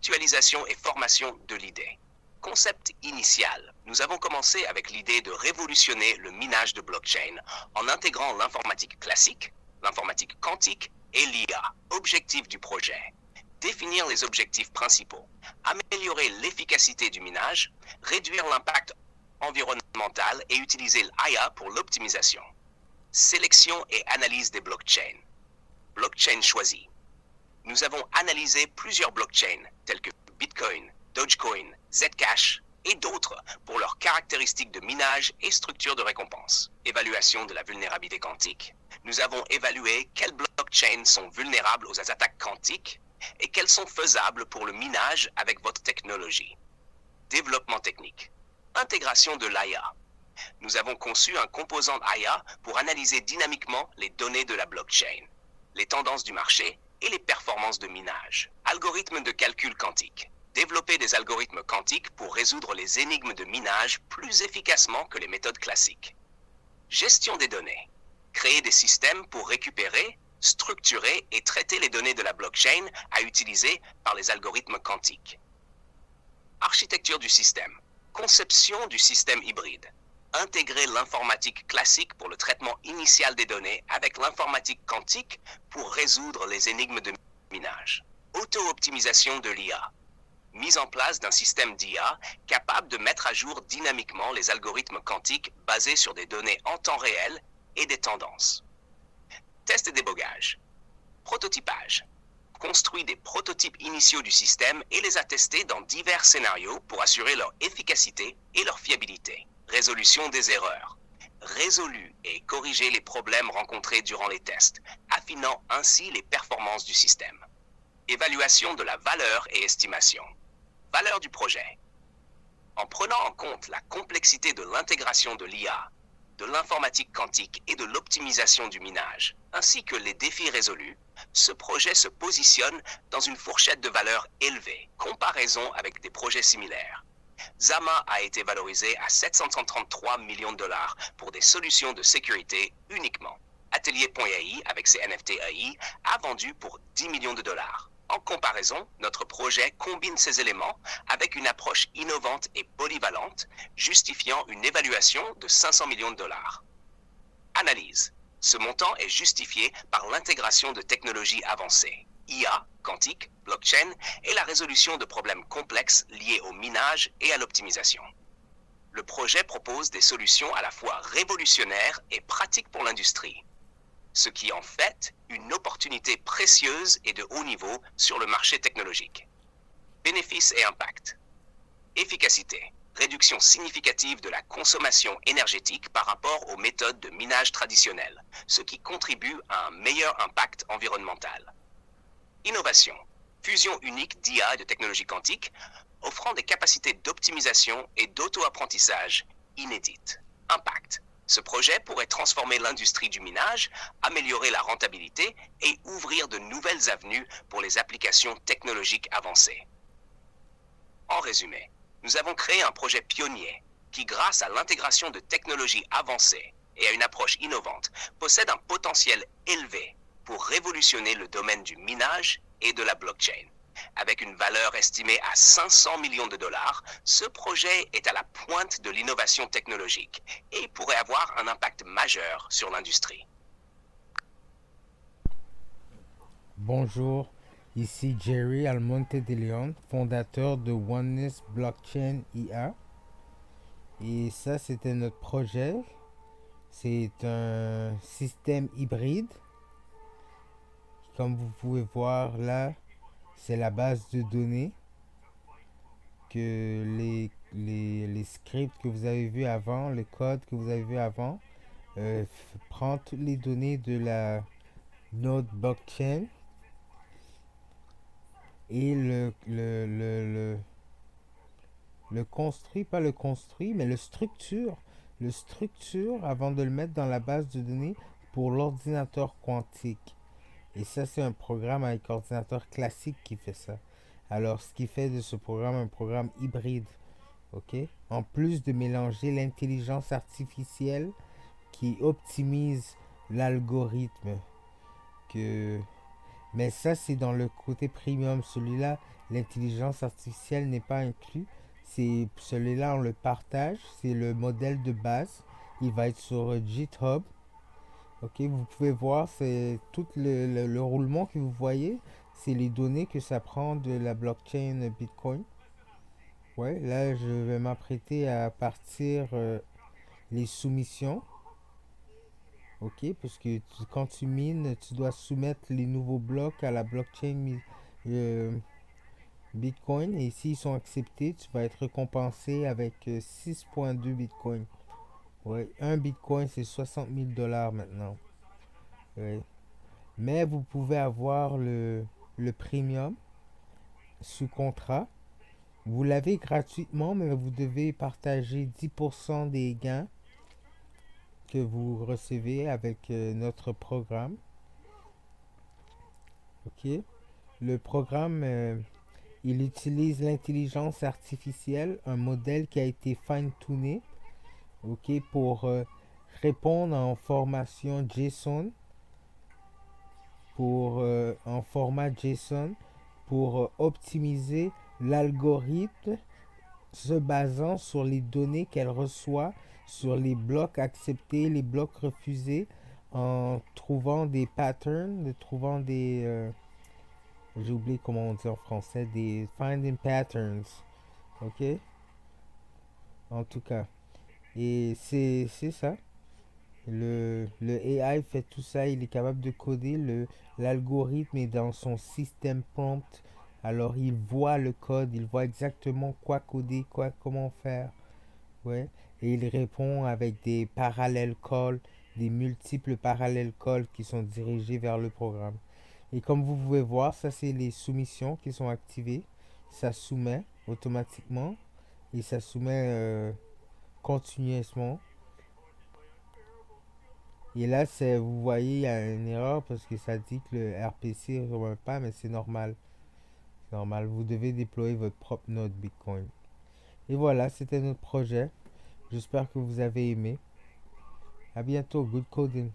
Conceptualisation et formation de l'idée. Concept initial. Nous avons commencé avec l'idée de révolutionner le minage de blockchain en intégrant l'informatique classique, l'informatique quantique et l'IA. Objectif du projet. Définir les objectifs principaux. Améliorer l'efficacité du minage, réduire l'impact environnemental et utiliser l'IA pour l'optimisation. Sélection et analyse des blockchains. Blockchain choisi. Nous avons analysé plusieurs blockchains tels que Bitcoin, Dogecoin, Zcash et d'autres pour leurs caractéristiques de minage et structure de récompense. Évaluation de la vulnérabilité quantique. Nous avons évalué quelles blockchains sont vulnérables aux attaques quantiques et quelles sont faisables pour le minage avec votre technologie. Développement technique. Intégration de l'IA. Nous avons conçu un composant IA pour analyser dynamiquement les données de la blockchain, les tendances du marché et les performances de minage. Algorithmes de calcul quantique. Développer des algorithmes quantiques pour résoudre les énigmes de minage plus efficacement que les méthodes classiques. Gestion des données. Créer des systèmes pour récupérer, structurer et traiter les données de la blockchain à utiliser par les algorithmes quantiques. Architecture du système. Conception du système hybride. Intégrer l'informatique classique pour le traitement initial des données avec l'informatique quantique pour résoudre les énigmes de minage. Auto-optimisation de l'IA. Mise en place d'un système d'IA capable de mettre à jour dynamiquement les algorithmes quantiques basés sur des données en temps réel et des tendances. Test et débogage. Prototypage. Construit des prototypes initiaux du système et les a testés dans divers scénarios pour assurer leur efficacité et leur fiabilité. Résolution des erreurs. Résolu et corriger les problèmes rencontrés durant les tests, affinant ainsi les performances du système. Évaluation de la valeur et estimation. Valeur du projet. En prenant en compte la complexité de l'intégration de l'IA, de l'informatique quantique et de l'optimisation du minage, ainsi que les défis résolus, ce projet se positionne dans une fourchette de valeur élevée, comparaison avec des projets similaires. Zama a été valorisé à 733 millions de dollars pour des solutions de sécurité uniquement. Atelier.ai, avec ses NFT AI, a vendu pour 10 millions de dollars. En comparaison, notre projet combine ces éléments avec une approche innovante et polyvalente, justifiant une évaluation de 500 millions de dollars. Analyse. Ce montant est justifié par l'intégration de technologies avancées, IA, quantique, blockchain et la résolution de problèmes complexes liés au minage et à l'optimisation. Le projet propose des solutions à la fois révolutionnaires et pratiques pour l'industrie, ce qui en fait une opportunité précieuse et de haut niveau sur le marché technologique. Bénéfices et impact. Efficacité. Réduction significative de la consommation énergétique par rapport aux méthodes de minage traditionnelles, ce qui contribue à un meilleur impact environnemental. Innovation. Fusion unique d'IA et de technologies quantiques, offrant des capacités d'optimisation et d'auto-apprentissage inédites. Impact. Ce projet pourrait transformer l'industrie du minage, améliorer la rentabilité et ouvrir de nouvelles avenues pour les applications technologiques avancées. En résumé, nous avons créé un projet pionnier qui, grâce à l'intégration de technologies avancées et à une approche innovante, possède un potentiel élevé pour révolutionner le domaine du minage et de la blockchain. Avec une valeur estimée à 500 millions de dollars, ce projet est à la pointe de l'innovation technologique et pourrait avoir un impact majeur sur l'industrie. Bonjour, ici Jerry Almonte de Leon, fondateur de Oneness Blockchain IA. Et ça, c'était notre projet. C'est un système hybride. Comme vous pouvez voir là, c'est la base de données que les scripts que vous avez vus avant, le code que vous avez vu avant, prend toutes les données de la node blockchain et le construit, pas le construit, mais le structure avant de le mettre dans la base de données pour l'ordinateur quantique. Et ça, c'est un programme avec ordinateur classique qui fait ça. Alors, ce qui fait de ce programme un programme hybride, ok? En plus de mélanger l'intelligence artificielle qui optimise l'algorithme que Mais ça, c'est dans le côté premium. Celui-là, l'intelligence artificielle n'est pas inclus. C'est celui-là, on le partage. C'est le modèle de base. Il va être sur GitHub. Ok, vous pouvez voir, c'est tout le roulement que vous voyez, c'est les données que ça prend de la blockchain Bitcoin. Ouais, là, je vais m'apprêter à partir les soumissions. Ok, parce que quand tu mines, tu dois soumettre les nouveaux blocs à la blockchain euh, Bitcoin. Et s'ils sont acceptés, tu vas être récompensé avec 6,2 Bitcoin. Ouais, un Bitcoin, c'est 60 000 $ maintenant. Ouais. Mais vous pouvez avoir le premium sous contrat. Vous l'avez gratuitement, mais vous devez partager 10% des gains que vous recevez avec notre programme. Ok. Le programme, il utilise l'intelligence artificielle, un modèle qui a été fine-tuné, ok, pour répondre en formation JSON, en format JSON, pour optimiser l'algorithme se basant sur les données qu'elle reçoit, sur les blocs acceptés, les blocs refusés, en trouvant des patterns, trouvant des... j'ai oublié comment on dit en français, des finding patterns. Ok? En tout cas. Et c'est ça. Le AI fait tout ça, il est capable de coder, l'algorithme est dans son système prompt, alors il voit le code, il voit exactement quoi coder, comment faire, ouais, et il répond avec des parallèles calls, des multiples parallèles calls qui sont dirigés vers le programme. Et comme vous pouvez voir, ça c'est les soumissions qui sont activées, ça soumet automatiquement et ça soumet continuellement. Et là, vous voyez, il y a une erreur parce que ça dit que le RPC ne remet pas, mais c'est normal. C'est normal, vous devez déployer votre propre node Bitcoin. Et voilà, c'était notre projet. J'espère que vous avez aimé. À bientôt, good coding.